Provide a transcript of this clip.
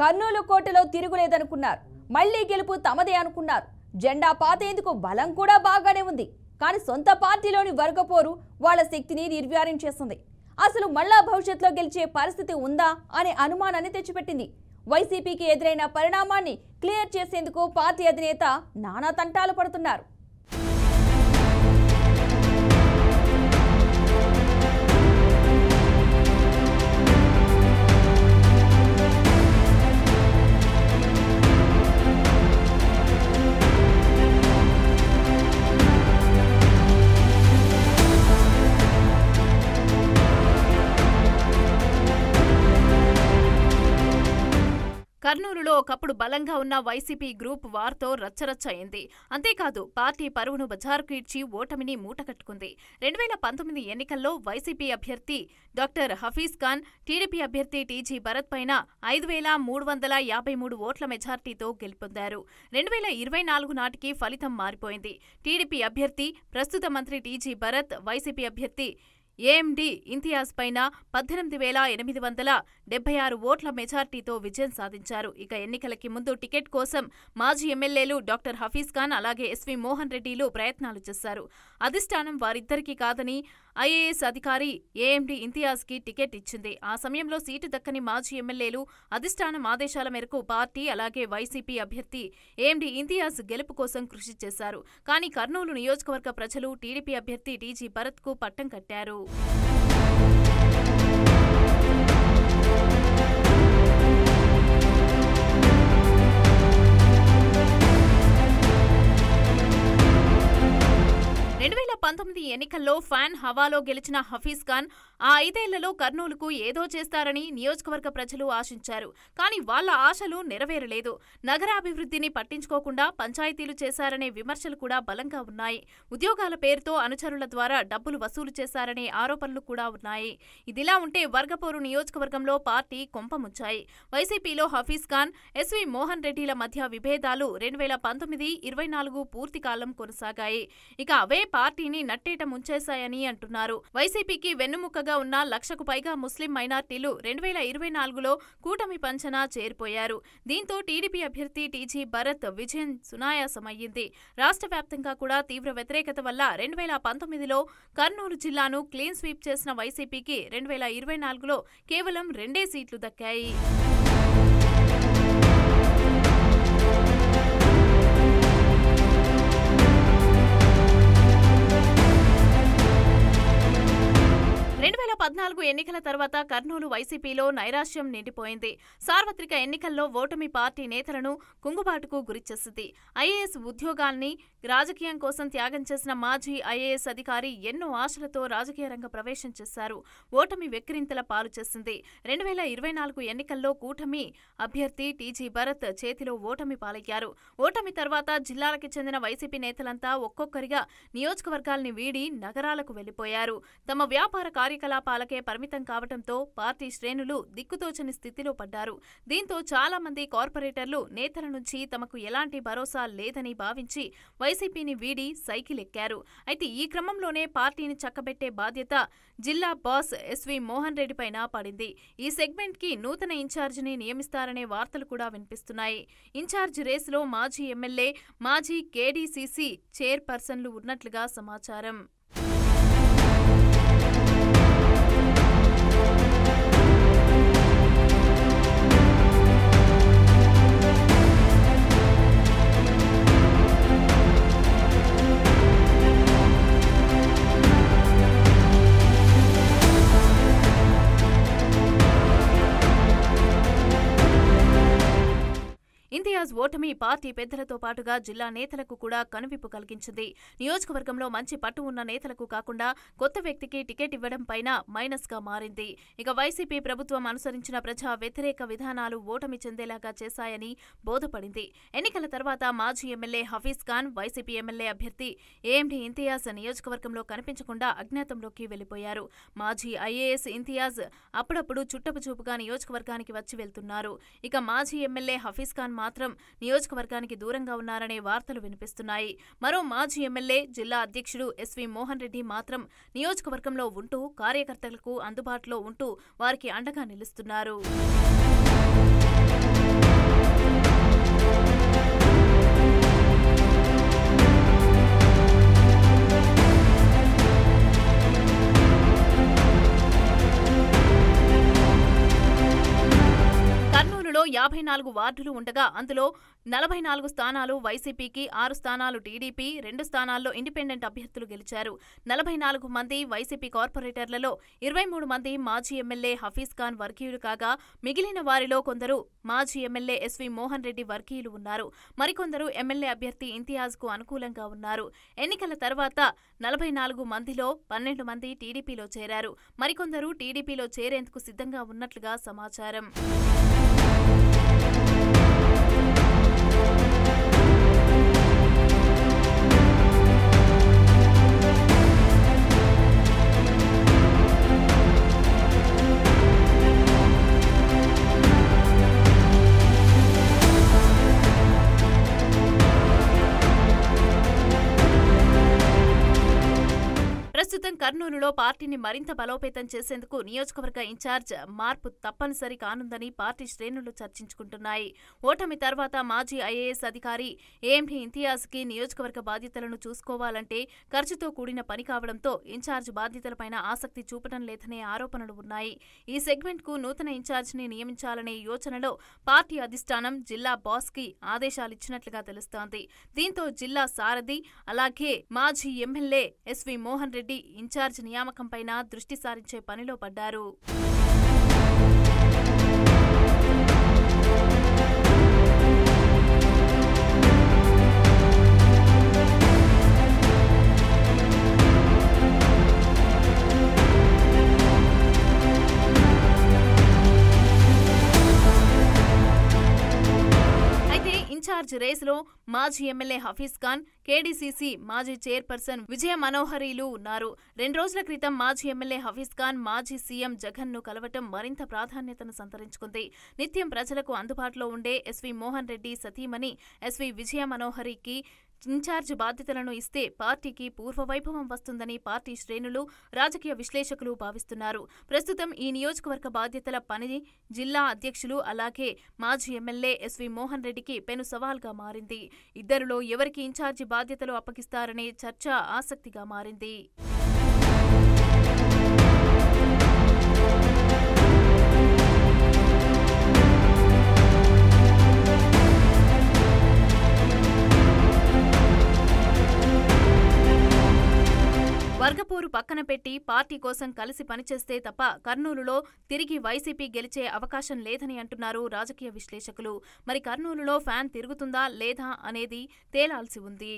కర్నూలు కోటలో తిరుగులేదనుకున్నారు. మళ్లీ గెలుపు తమదే అనుకున్నారు. జెండా పాతేందుకు బలం కూడా బాగానే ఉంది. కానీ సొంత పార్టీలోని వర్గపోరు వాళ్ళ శక్తిని నిర్వీర్యం చేస్తుంది. అసలు మళ్ళా భవిష్యత్తులో గెలిచే పరిస్థితి ఉందా అనే అనుమానాన్ని తెచ్చిపెట్టింది. వైసీపీకి ఎదురైన పరిణామాన్ని క్లియర్ చేసేందుకు పార్టీ అధినేత నానా తంటాలు పడుతున్నారు. కర్నూలులో ఒకప్పుడు బలంగా ఉన్న వైసీపీ గ్రూప్ వార్తో రచ్చరచ్చ అయింది. అంతేకాదు పార్టీ పరువును బజారుకు ఇచ్చి ఓటమిని మూటకట్టుకుంది. 2019 ఎన్నికల్లో వైసీపీ అభ్యర్థి డాక్టర్ హఫీజ్ ఖాన్, టీడీపీ అభ్యర్థి టీజీ భరత్ పైన 5,353 ఓట్ల మెజార్టీతో గెలుపొందారు. 2024 నాటికి ఫలితం మారిపోయింది. టీడీపీ అభ్యర్థి ప్రస్తుత మంత్రి టీజీ భరత్, వైసీపీ అభ్యర్థి ఏఎండి ఇంతియాజ్ పైన 18,876 ఓట్ల మెజార్టీతో విజయం సాధించారు. ఇక ఎన్నికలకి ముందు టికెట్ కోసం మాజీ ఎమ్మెల్యేలు డాక్టర్ హఫీజ్ ఖాన్ అలాగే ఎస్వి మోహన్ రెడ్డిలు ప్రయత్నాలు చేశారు. అధిష్టానం వారిద్దరికీ కాదని ఐఏఎస్ అధికారి ఏఎండి ఇంతియాజ్కి టికెట్ ఇచ్చింది. ఆ సమయంలో సీటు దక్కని మాజీ ఎమ్మెల్యేలు అధిష్టానం ఆదేశాల మేరకు పార్టీ అలాగే వైసీపీ అభ్యర్థి ఏఎండి ఇంతియాజ్ గెలుపు కోసం కృషి చేశారు. కానీ కర్నూలు నియోజకవర్గ ప్రజలు టీడీపీ అభ్యర్థి టీజీ భరత్కు పట్టం కట్టారు. 2019 ఎన్నికల్లో ఫ్యాన్ హవాలో గెలిచిన హఫీజ్ ఖాన్ ఆ 5 ఏళ్లలో కర్నూలుకు ఏదో చేస్తారని నియోజకవర్గ ప్రజలు ఆశించారు. కానీ వాళ్ల ఆశలు నెరవేరలేదు. నగరాభివృద్ధిని పట్టించుకోకుండా పంచాయతీలు చేశారనే విమర్శలు కూడా బలంగా ఉన్నాయి. ఉద్యోగాల పేరుతో అనుచరుల ద్వారా డబ్బులు వసూలు చేశారనే ఆరోపణలు కూడా ఉన్నాయి. ఇదిలా ఉంటే వర్గపోరు నియోజకవర్గంలో పార్టీ కొంపముంచాయి. వైసీపీలో హఫీజ్ ఖాన్, ఎస్వి మోహన్ రెడ్డిల మధ్య విభేదాలు 2019-24 పూర్తికాలం కొనసాగాయి. ఇక అవే పార్టీని నట్టేట ముంచేశాయని అంటున్నారు. వైసీపీకి వెన్నుముక్కగా ఉన్న 1,00,000కు పైగా ముస్లిం మైనార్టీలు 2024లో కూటమి పంచనా చేరిపోయారు. దీంతో టీడీపీ అభ్యర్థి టీజీ భరత్ విజయం సునాయాసమయ్యింది. రాష్ట్ర వ్యాప్తంగా కూడా తీవ్ర వ్యతిరేకత వల్ల 2019లో కర్నూలు జిల్లాను క్లీన్ స్వీప్ చేసిన వైసీపీకి 2024లో కేవలం 2 సీట్లు దక్కాయి. ఎన్నికల తర్వాత కర్నూలు వైసీపీలో నైరాశ్యం నిండిపోయింది. సార్వత్రిక ఎన్నికల్లో ఓటమి పార్టీ నేతలను కుంగుబాటుకు గురిచేసింది. ఐఏఎస్ ఉద్యోగాల్ని రాజకీయం కోసం త్యాగం చేసిన మాజీ ఐఏఎస్ అధికారి ఎన్నో ఆశలతో రాజకీయ రంగ ప్రవేశం చేశారు. ఓటమి వెక్కిరింతల పాలు చేసింది. 2024 ఎన్నికల్లో కూటమి అభ్యర్థి టీజీ భరత్ చేతిలో ఓటమి పాలయ్యారు. ఓటమి తర్వాత జిల్లాలకు చెందిన వైసీపీ నేతలంతా ఒక్కొక్కరిగా నియోజకవర్గాల్ని వీడి నగరాలకు వెళ్లిపోయారు. తమ వ్యాపార కార్యకలాపాలకే పరిమితం కావడంతో పార్టీ శ్రేణులు దిక్కుతోచని స్థితిలో పడ్డారు. దీంతో చాలా మంది కార్పొరేటర్లు నేతల నుంచి తమకు ఎలాంటి భరోసా లేదని భావించి వైసీపీని వీడి సైకిల్ ఎక్కారు. అయితే ఈ క్రమంలోనే పార్టీని చక్కబెట్టే బాధ్యత జిల్లా బాస్ ఎస్వి మోహన్ రెడ్డి పైన పడింది. ఈ సెగ్మెంట్ కి నూతన ఇన్ఛార్జిని నియమిస్తారనే వార్తలు కూడా వినిపిస్తున్నాయి. ఇన్ఛార్జ్ రేసులో మాజీ ఎమ్మెల్యే, మాజీ కేడీసీసీ చైర్పర్సన్లు ఉన్నట్లుగా సమాచారం. ఇంతియాజ్ ఓటమి పార్టీ పెద్దలతో పాటుగా జిల్లా నేతలకు కూడా కనువిప్పు కలిగించింది. నియోజకవర్గంలో మంచి పట్టు ఉన్న నేతలకు కాకుండా కొత్త వ్యక్తికి టికెట్ ఇవ్వడం పైన మైనస్ గా మారింది. ఇక వైసీపీ ప్రభుత్వం అనుసరించిన ప్రజా వ్యతిరేక విధానాలు ఓటమి చెందేలాగా చేశాయని బోధపడింది. ఎన్నికల తర్వాత మాజీ ఎమ్మెల్యే హఫీజ్ ఖాన్, వైసీపీ ఎమ్మెల్యే అభ్యర్థి ఏఎండి ఇంతియాజ్ నియోజకవర్గంలో కనిపించకుండా అజ్ఞాతంలోకి వెళ్లిపోయారు. మాజీ ఐఏఎస్ ఇంతియాజ్ అప్పుడప్పుడు చుట్టపు చూపుగా నియోజకవర్గానికి వచ్చి వెళ్తున్నారు. ఇక మాజీ ఎమ్మెల్యే హఫీజ్ ఖాన్ మాత్రం నియోజకవర్గానికి దూరంగా ఉన్నారనే వార్తలు వినిపిస్తున్నాయి. మరో మాజీ ఎమ్మెల్యే, జిల్లా అధ్యక్షుడు ఎస్వి మోహన్ రెడ్డి మాత్రం నియోజకవర్గంలో ఉంటూ కార్యకర్తలకు అందుబాటులో ఉంటూ వారికి అండగా నిలుస్తున్నారు. కర్నూలులో 54 వార్డులు ఉండగా అందులో 44 స్థానాలు వైసీపీకి, 6 స్థానాలు టీడీపీ, 2 స్థానాల్లో ఇండిపెండెంట్ అభ్యర్థులు గెలిచారు. 44 మంది వైసీపీ కార్పొరేటర్లలో 23 మంది మాజీ ఎమ్మెల్యే హఫీజ్ ఖాన్ వర్గీయులు కాగా మిగిలిన వారిలో కొందరు మాజీ ఎమ్మెల్యే ఎస్వి మోహన్ రెడ్డి వర్గీయులు ఉన్నారు. మరికొందరు ఎమ్మెల్యే అభ్యర్థి ఇంతియాజ్కు అనుకూలంగా ఉన్నారు. ఎన్నికల తర్వాత 44 మందిలో 12 మంది టీడీపీలో చేరారు. మరికొందరు టీడీపీలో చేరేందుకు సిద్ధంగా ఉన్నట్లుగా సమాచారం. ప్రస్తుతం కర్నూలులో పార్టీని మరింత బలోపేతం చేసేందుకు నియోజకవర్గ ఇన్ఛార్జ్ మార్పు తప్పనిసరి కానుందని పార్టీ శ్రేణులు చర్చించుకుంటున్నాయి. ఓటమి తర్వాత మాజీ ఐఏఎస్ అధికారి ఏఎండి ఇంతియాజ్కి నియోజకవర్గ బాధ్యతలను చూసుకోవాలంటే ఖర్చుతో కూడిన పని కావడంతో ఇన్ఛార్జ్ బాధ్యతలపైన ఆసక్తి చూపడం లేదనే ఆరోపణలు ఉన్నాయి. ఈ సెగ్మెంట్కు నూతన ఇన్ఛార్జిని నియమించాలనే యోచనలో పార్టీ అధిష్టానం జిల్లా బాస్కి ఆదేశాలిచ్చినట్లుగా తెలుస్తోంది. దీంతో జిల్లా సారథి అలాగే మాజీ MLA SV Mohan Reddy incharge నియామకంపైన దృష్టి సారించే పనిలో పడ్డారు. ఇన్ఛార్జ్ రేసులో మాజీ ఎమ్మెల్యే హఫీజ్ ఖాన్, కేడీసీసీ మాజీ చైర్పర్సన్ విజయ మనోహరీలు ఉన్నారు. 2 రోజుల క్రితం మాజీ ఎమ్మెల్యే హఫీజ్ ఖాన్ మాజీ సీఎం జగన్ ను కలవటం మరింత ప్రాధాన్యతను సంతరించుకుంది. నిత్యం ప్రజలకు అందుబాటులో ఉండే ఎస్వి మోహన్ రెడ్డి సతీమణి ఎస్వి విజయ మనోహరికి ఇన్ఛార్జ్ బాధ్యతలను ఇస్తే పార్టీకి పూర్వవైభవం వస్తుందని పార్టీ శ్రేణులు, రాజకీయ విశ్లేషకులు భావిస్తున్నారు. ప్రస్తుతం ఈ నియోజకవర్గ బాధ్యతల పని జిల్లా అధ్యక్షులు అలాగే మాజీ ఎమ్మెల్యే ఎస్వి మోహన్ రెడ్డికి పెను సవాల్గా మారింది. ఇద్దరిలో ఎవరికి ఇన్ఛార్జి బాధ్యతలు అప్పగిస్తారనే చర్చ ఆసక్తిగా మారింది. వర్గపోరు పక్కన పెట్టి పార్టీ కోసం కలిసి పనిచేస్తే తప్ప కర్నూలులో తిరిగి వైసీపీ గెలిచే అవకాశం లేదని అంటున్నారు రాజకీయ విశ్లేషకులు. మరి కర్నూలులో ఫ్యాన్ తిరుగుతుందా లేదా అనేది తేలాల్సి ఉంది.